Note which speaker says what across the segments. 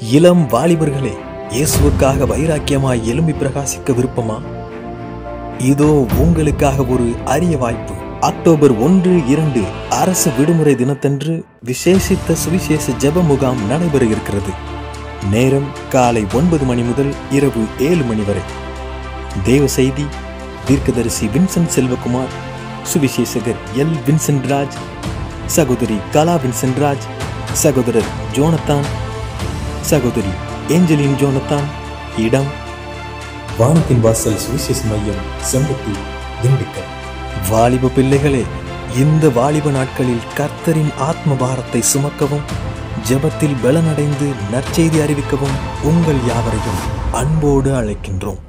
Speaker 1: இளம் வாலிபர்களே, இயேசுவுக்காக வைராக்கியமாய் எழும்பி பிரகாசிக்க விருப்பமா? இதோ உங்களுக்காக ஒரு அரிய வாய்ப்பு. அக்டோபர் 1, 2 அரசு விடுமுறை தினத்தன்று விசேஷித்த சுவிசேஷ ஜெப முகாம் நடைபெற இருக்கிறது. நேரம் காலை 9 மணி முதல் இரவு 7 மணி வரை. தேவ செய்தி தீர்க்கதரிசி வின்சென்ட் செல்வகுமார், சுவிசேஷகர் எல். வின்சென்ட் ராஜ், சகோதரி கலா வின்சென்ட் ராஜ், சகோதரர் ஜோனத்தான், சகோதரி ஏஞ்சலின் ஜோனத்தான். இடம் வானத்தின் வாசல் சுவிசேஷ மையம், செம்பட்டி, திண்டுக்கல். வாலிப பிள்ளைகளே, இந்த வாலிப நாட்களில் கர்த்தரின் ஆத்ம பாரத்தை சுமக்கவும், ஜெபத்தில் பலனடைந்து நற்செய்தி அறிவிக்கவும் உங்கள் யாவரையும் அன்போடு அழைக்கின்றோம்.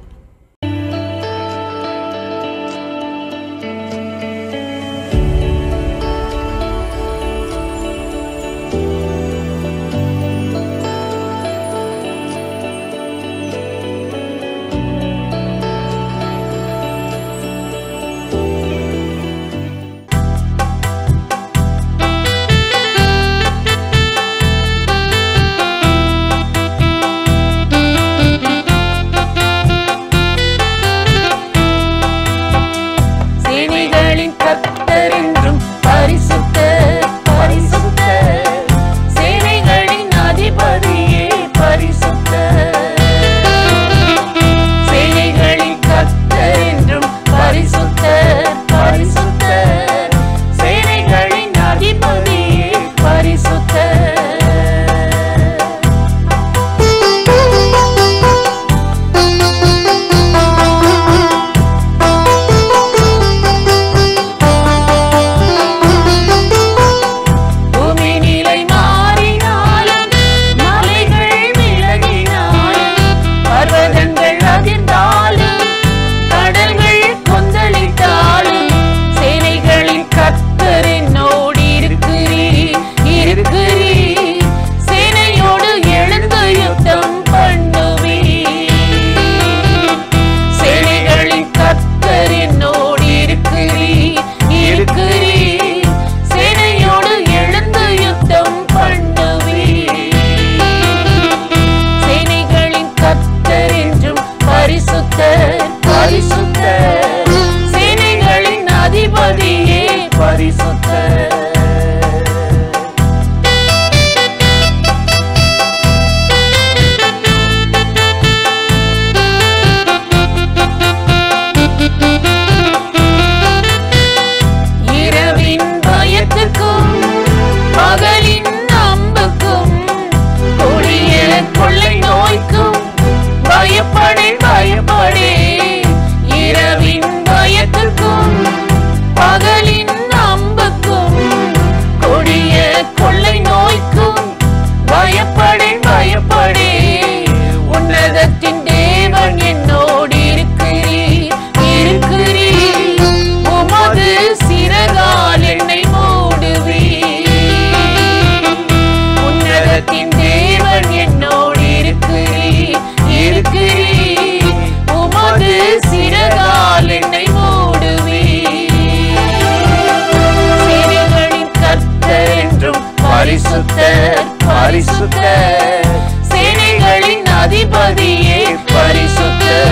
Speaker 2: சேனைகளின் அதிபதியே பரிசுத்தர்.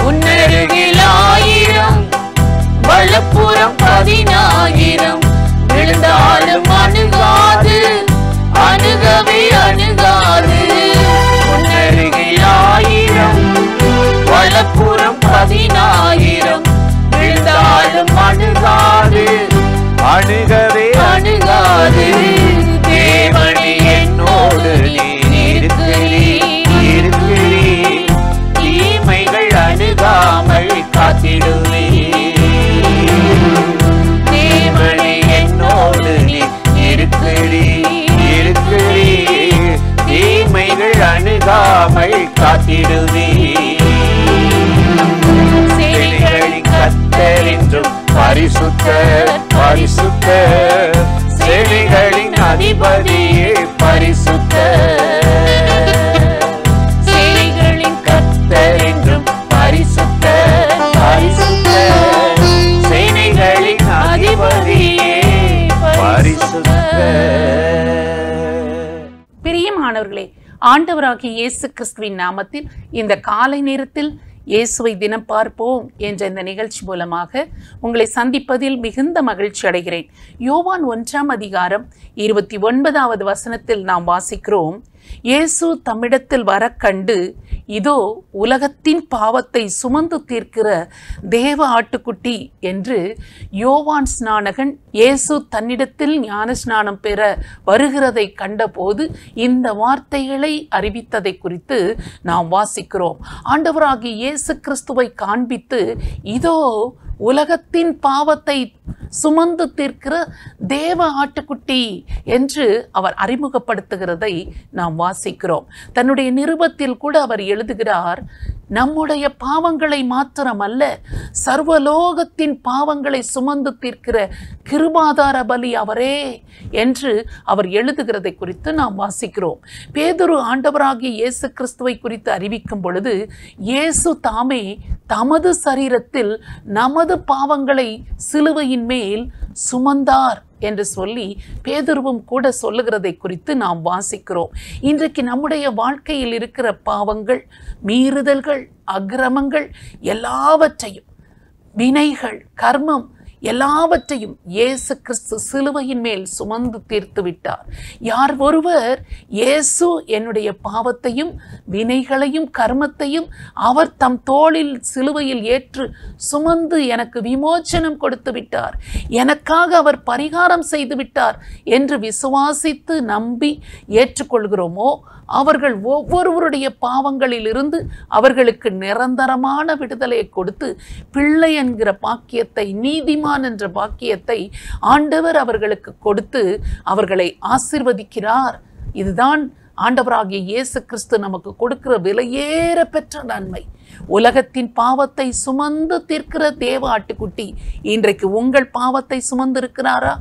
Speaker 2: உன்னருகில் 1000 வலப்புறம் 10000 விழுந்தாலும் அணுகாது, அணுகவே அணுகாது. உன்னருகில் 1000 வலப்புறம் 10000 விழுந்தாலும் அணுகாது, அணுகவே அணுகாது. தேவனே என்னோடு இருக்கிறீர், தீமைகள் அணுகாமல் காத்திடுவீர். தேவனே என்னோடு இருக்கிறீர், தீமைகள் அணுகாமல் காத்திடுவீர். சேனைகளின் கர்த்தர் என்றும் பரிசுத்தர், பரிசுத்தர். சேனைகளின் அதிபதியே பரிசுத்தர். சேனைகளின்
Speaker 3: ஆண்டவராகிய இயேசு கிறிஸ்துவின் நாமத்தில் இந்த காலை நேரத்தில் இயேசுவை தினம் பார்ப்போம் என்ற இந்த நிகழ்ச்சி மூலமாக உங்களை சந்திப்பதில் மிகுந்த மகிழ்ச்சி அடைகிறேன். யோவான் 1ஆம் அதிகாரம் 29வது வசனத்தில் நாம் வாசிக்கிறோம், இயேசு தம்மிடத்தில் வர கண்டு, இதோ உலகத்தின் பாவத்தை சுமந்து தீர்க்கிற தேவ ஆட்டுக்குட்டி என்று யோவான் ஸ்நானகன் இயேசு தன்னிடத்தில் ஞான ஸ்நானம் பெற வருகிறதை கண்டபோது இந்த வார்த்தைகளை அறிவித்ததை குறித்து நாம் வாசிக்கிறோம். ஆண்டவராகிய இயேசு கிறிஸ்துவை காண்பித்து, இதோ உலகத்தின் பாவத்தை சுமந்து தீர்க்கிற தேவ ஆட்டுக்குட்டி என்று அவர் அறிமுகப்படுத்துகிறதை நாம் வாசிக்கிறோம். தன்னுடைய நிருபத்தில் கூட அவர் எழுதுகிறார், நம்முடைய பாவங்களை மாத்திரமல்ல, சர்வலோகத்தின் பாவங்களை சுமந்து தீர்க்கிற கிருபாதார பலி அவரே என்று அவர் எழுதுகிறதை குறித்து நாம் வாசிக்கிறோம். பேதுரு ஆண்டவராகிய இயேசு கிறிஸ்துவை குறித்து அறிவிக்கும் பொழுது, இயேசு தாமே தமது சரீரத்தில் நமது பாவங்களை சிலுவையின் மேல் சுமந்தார் என்று சொல்லி பேதுருவும் கூட சொல்லுகிறதை குறித்து நாம் வாசிக்கிறோம். இன்றைக்கு நம்முடைய வாழ்க்கையில் இருக்கிற பாவங்கள், மீறுதல்கள், அக்கிரமங்கள் எல்லாவற்றையும், வினைகள், கர்மம் எல்லாவற்றையும் இயேசு கிறிஸ்து சிலுவையின் மேல் சுமந்து தீர்த்து விட்டார். யார் ஒருவர் இயேசு என்னுடைய பாவத்தையும் வினைகளையும் கர்மத்தையும் அவர் தம் தோளில் சிலுவையில் ஏற்று சுமந்து எனக்கு விமோச்சனம் கொடுத்து விட்டார், எனக்காக அவர் பரிகாரம் செய்து விட்டார் என்று விசுவாசித்து நம்பி ஏற்றுக்கொள்கிறோமோ, அவர்கள் ஒவ்வொருவருடைய பாவங்களிலிருந்து அவர்களுக்கு நிரந்தரமான விடுதலையை கொடுத்து பிள்ளை என்கிற பாக்கியத்தை, நீதிமான் என்ற பாக்கியத்தை ஆண்டவர் அவர்களுக்கு கொடுத்து அவர்களை ஆசீர்வதிக்கிறார். இதுதான் ஆண்டவராகிய இயேசு கிறிஸ்து நமக்கு கொடுக்கிற விலையேற பெற்ற நன்மை. உலகத்தின் பாவத்தை சுமந்து தீர்க்கிற தேவ ஆட்டுக்குட்டி இன்றைக்கு உங்கள் பாவத்தை சுமந்திருக்கிறாரா?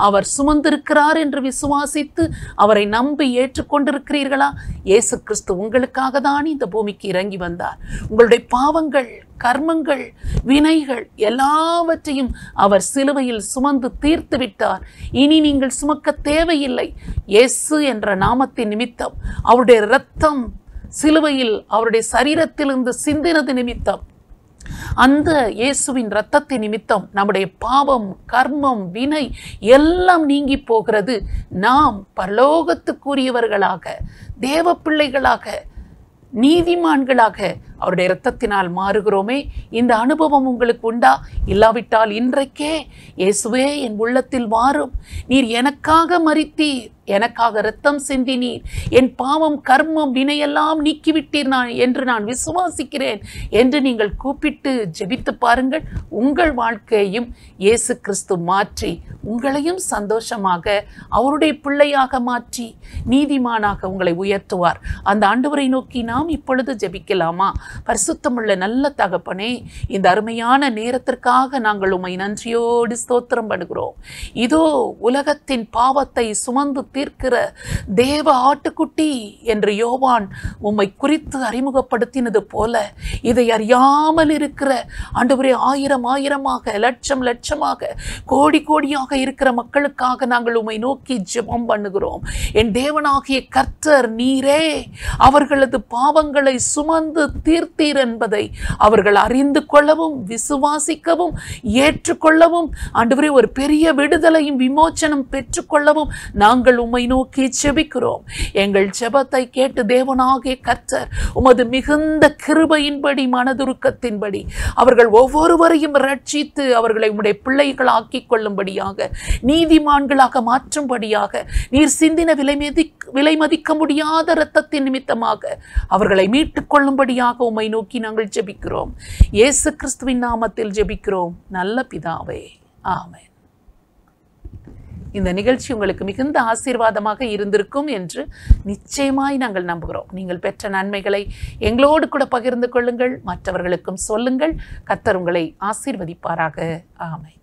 Speaker 3: அவர் சுமந்திருக்கிறார் என்று விசுவாசித்து அவரை நம்பி ஏற்றுக்கொண்டிருக்கிறீர்களா? இயேசு கிறிஸ்து உங்களுக்காக தான் இந்த பூமிக்கு இறங்கி வந்தார். உங்களுடைய பாவங்கள், கர்மங்கள், வினைகள் எல்லாவற்றையும் அவர் சிலுவையில் சுமந்து தீர்த்து விட்டார். இனி நீங்கள் சுமக்க தேவையில்லை. இயேசு என்ற நாமத்தின் நிமித்தம், அவருடைய இரத்தம் சிலுவையில் அவருடைய சரீரத்திலிருந்து சிந்தினது நிமித்தம், அந்த இயேசுவின் இரத்தத்தின் நிமித்தம் நம்முடைய பாவம், கர்மம், வினை எல்லாம் நீங்கி போகிறது. நாம் பரலோகத்துக்குரியவர்களாக, தேவ பிள்ளைகளாக, நீதிமான்களாக அவருடைய இரத்தத்தினால் மாறுகிறோமே. இந்த அனுபவம் உங்களுக்கு உண்டா? இல்லாவிட்டால் இன்றைக்கே இயேசுவே என் உள்ளத்தில் வாரும், நீர் எனக்காக மரித்தீர், எனக்காக இரத்தம் சிந்தினீர், என் பாவம், கர்மம், வினையெல்லாம் நீக்கிவிட்டீர் என்று நான் விசுவாசிக்கிறேன் என்று நீங்கள் கூப்பிட்டு ஜெபித்து பாருங்கள். உங்கள் வாழ்க்கையையும் இயேசு கிறிஸ்து மாற்றி உங்களையும் சந்தோஷமாக அவருடைய பிள்ளையாக மாற்றி நீதிமானாக உங்களை உயர்த்துவார். அந்த ஆண்டவரை நோக்கி நாம் இப்பொழுது ஜெபிக்கலாமா? பரிசுத்தமுள்ள நல்ல தகப்பனே, இந்த அருமையான நேரத்திற்காக நாங்கள் உம்மை நன்றியோடு ஸ்தோத்திரம் பண்ணுகிறோம். இதோ உலகத்தின் பாவத்தை சுமந்து தீர்க்கிற தேவ ஆட்டுக்குட்டி என்று யோவான் உம்மை குறித்து அறிமுகப்படுத்தினது போல, இதை அறியாமல் இருக்கிற ஆண்டவரே ஆயிரம் ஆயிரமாக, லட்சம் லட்சமாக, கோடி கோடியாக இருக்கிற மக்களுக்காக நாங்கள் உம்மை நோக்கி ஜெபம் பண்ணுகிறோம். என் தேவனாகிய கர்த்தர் நீரே அவர்களது பாவங்களை சுமந்து தீர்த்தீர் என்பதை அவர்கள் அறிந்து கொள்ளவும், விசுவாசிக்கவும், ஏற்றுக்கொள்ளவும், ஆண்டவரே ஒரு பெரிய விடுதலையும் விமோச்சனம் பெற்றுக்கொள்ளவும் நாங்கள் உம்மை நோக்கி ஜெபிக்கிறோம். எங்கள் ஜெபத்தை கேட்டு தேவனாகிய கர்த்தர் உமது மிகுந்த கிருபையின்படி, மனதுருக்கத்தின்படி அவர்கள் ஒவ்வொருவரையும் ரட்சித்து அவர்களை உம்முடைய பிள்ளைகள் ஆக்கிக் கொள்ளும்படியாக, நீதிமான்களாக மாற்றும்படியாக, நீர் சிந்தின விலை மதிக்க முடியாத இரத்தத்தின் நிமித்தமாக அவர்களை மீட்டுக் கொள்ளும்படியாக உம்மை நோக்கி நாங்கள் ஜெபிக்கிறோம். இயேசு கிறிஸ்துவின் நாமத்தில் ஜெபிக்கிறோம் நல்ல பிதாவே, ஆமென். இந்த நிகழ்ச்சி உங்களுக்கு மிகுந்த ஆசீர்வாதமாக இருந்திருக்கும் என்று நிச்சயமாய் நாங்கள் நம்புகிறோம். நீங்கள் பெற்ற நன்மைகளை எங்களோடு கூட பகிர்ந்து கொள்ளுங்கள், மற்றவர்களுக்கும் சொல்லுங்கள். கர்த்தர் உங்களை ஆசீர்வதிப்பாராக. ஆமென்.